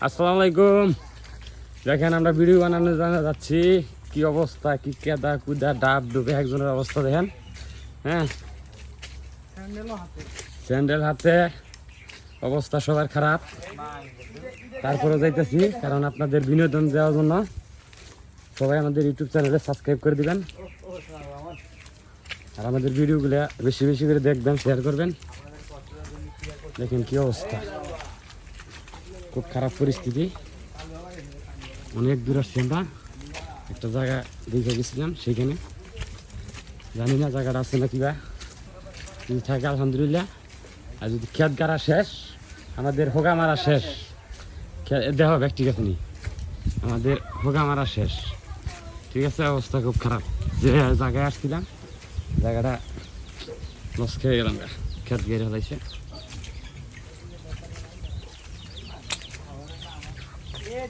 আসসালামু আলাইকুম। দেখেন আমরা ভিডিও বানানো যাচ্ছি, কি অবস্থা, কি কেদা কুদা ডাব ডুবে একজনের অবস্থা দেখেন। হ্যাঁ, স্যান্ডেল হাতে, অবস্থা সবার খারাপ। তারপরে যাইতেছি কারণ আপনাদের বিনোদন দেওয়ার জন্য। সবাই আমাদের ইউটিউব চ্যানেলে সাবস্ক্রাইব করে দিবেন আর আমাদের ভিডিওগুলো বেশি বেশি করে দেখবেন, শেয়ার করবেন। দেখেন কি অবস্থা, খুব খারাপ পরিস্থিতি। অনেক দূর আসছি আমরা, একটা জায়গা দেখে গেছিলাম, সেখানে জানি না জায়গাটা আছে না কিবা, যদি থাকে আলহামদুলিল্লাহ। আর যদি খেত গাড়া শেষ, আমাদের হোগা মারা শেষ, দেহ ব্যক্তিগত নেই, আমাদের হোগা মারা শেষ। ঠিক আছে, অবস্থা খুব খারাপ। যে জায়গায় আসছিলাম জায়গাটা লস খেয়ে গেলাম, খেত গেড়ে হলাইছে।